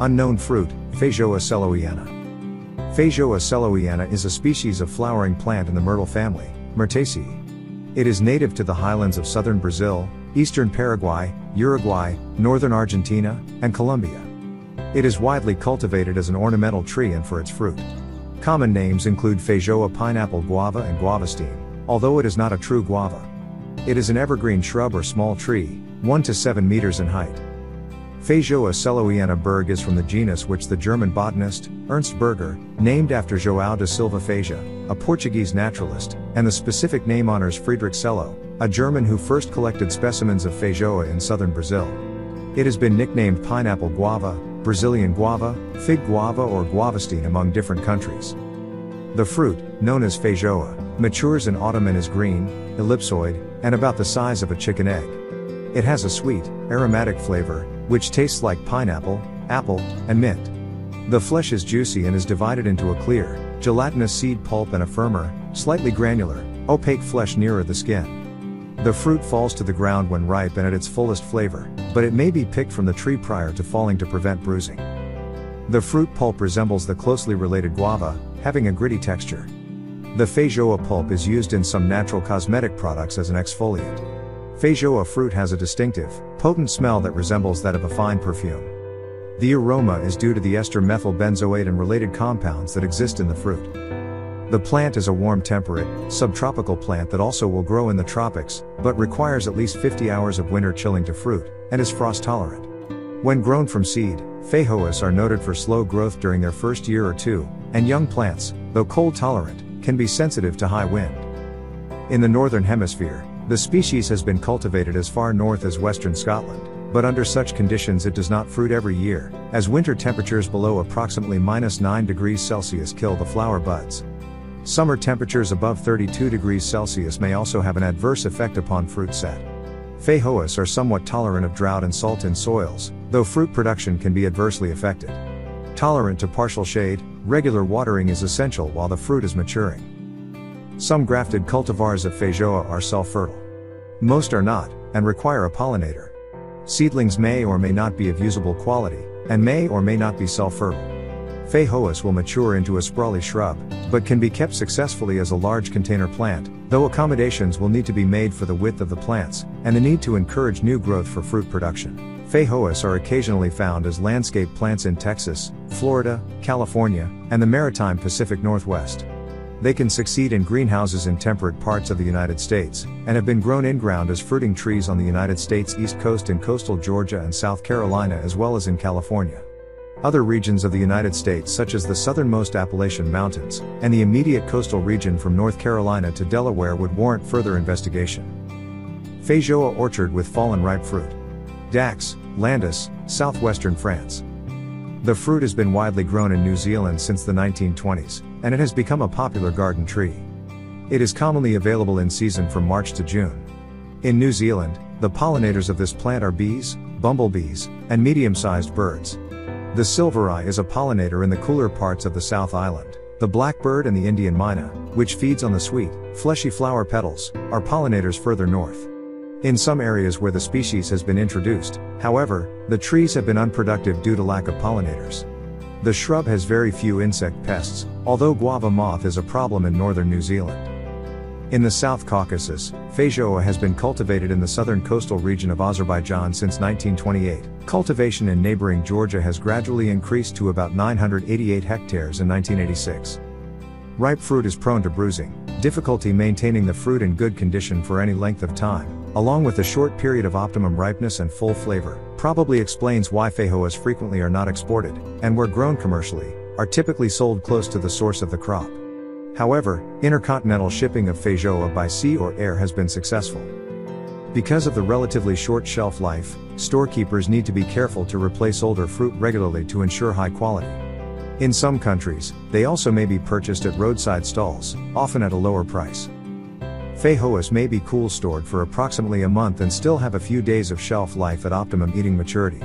Unknown fruit, Feijoa sellowiana. Feijoa sellowiana is a species of flowering plant in the myrtle family, Myrtaceae. It is native to the highlands of southern Brazil, eastern Paraguay, Uruguay, northern Argentina, and Colombia. It is widely cultivated as an ornamental tree and for its fruit. Common names include Feijoa pineapple guava and guavastine, although it is not a true guava. It is an evergreen shrub or small tree, 1 to 7 meters in height. Feijoa sellowiana Berg is from the genus which the German botanist, Ernst Berger, named after João de Silva Feijoa, a Portuguese naturalist, and the specific name honors Friedrich Sello, a German who first collected specimens of Feijoa in southern Brazil. It has been nicknamed pineapple guava, Brazilian guava, fig guava or guavastine among different countries. The fruit, known as Feijoa, matures in autumn and is green, ellipsoid, and about the size of a chicken egg. It has a sweet, aromatic flavor, which tastes like pineapple, apple, and mint. The flesh is juicy and is divided into a clear, gelatinous seed pulp and a firmer, slightly granular, opaque flesh nearer the skin. The fruit falls to the ground when ripe and at its fullest flavor, but it may be picked from the tree prior to falling to prevent bruising. The fruit pulp resembles the closely related guava, having a gritty texture. The Feijoa pulp is used in some natural cosmetic products as an exfoliant. Feijoa fruit has a distinctive, potent smell that resembles that of a fine perfume. The aroma is due to the ester methyl benzoate and related compounds that exist in the fruit. The plant is a warm temperate, subtropical plant that also will grow in the tropics, but requires at least 50 hours of winter chilling to fruit, and is frost tolerant. When grown from seed, Feijoas are noted for slow growth during their first year or two, and young plants, though cold tolerant, can be sensitive to high wind. In the northern hemisphere, the species has been cultivated as far north as western Scotland, but under such conditions it does not fruit every year, as winter temperatures below approximately -9°C kill the flower buds. Summer temperatures above 32°C may also have an adverse effect upon fruit set. Feijoas are somewhat tolerant of drought and salt in soils, though fruit production can be adversely affected. Tolerant to partial shade, regular watering is essential while the fruit is maturing. Some grafted cultivars of Feijoa are self-fertile. Most are not, and require a pollinator. Seedlings may or may not be of usable quality, and may or may not be self-fertile. Feijoas will mature into a sprawly shrub, but can be kept successfully as a large container plant, though accommodations will need to be made for the width of the plants, and the need to encourage new growth for fruit production. Feijoas are occasionally found as landscape plants in Texas, Florida, California, and the maritime Pacific Northwest. They can succeed in greenhouses in temperate parts of the United States, and have been grown in-ground as fruiting trees on the United States East Coast and coastal Georgia and South Carolina as well as in California. Other regions of the United States such as the southernmost Appalachian Mountains, and the immediate coastal region from North Carolina to Delaware would warrant further investigation. Feijoa orchard with fallen ripe fruit. Dax, Landis, southwestern France. The fruit has been widely grown in New Zealand since the 1920s, and it has become a popular garden tree. It is commonly available in season from March to June. In New Zealand, the pollinators of this plant are bees, bumblebees, and medium-sized birds. The silvereye is a pollinator in the cooler parts of the South Island. The blackbird and the Indian myna, which feeds on the sweet, fleshy flower petals, are pollinators further north. In some areas where the species has been introduced, however, the trees have been unproductive due to lack of pollinators. The shrub has very few insect pests, although guava moth is a problem in northern New Zealand. In the South Caucasus, Feijoa has been cultivated in the southern coastal region of Azerbaijan since 1928. Cultivation in neighboring Georgia has gradually increased to about 988 hectares in 1986. Ripe fruit is prone to bruising. Difficulty maintaining the fruit in good condition for any length of time, along with a short period of optimum ripeness and full flavor, probably explains why Feijoas frequently are not exported, and where grown commercially, are typically sold close to the source of the crop. However, intercontinental shipping of Feijoa by sea or air has been successful. Because of the relatively short shelf life, storekeepers need to be careful to replace older fruit regularly to ensure high quality. In some countries, they also may be purchased at roadside stalls, often at a lower price. Feijoas may be cool stored for approximately a month and still have a few days of shelf life at optimum eating maturity.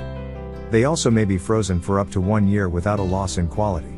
They also may be frozen for up to 1 year without a loss in quality.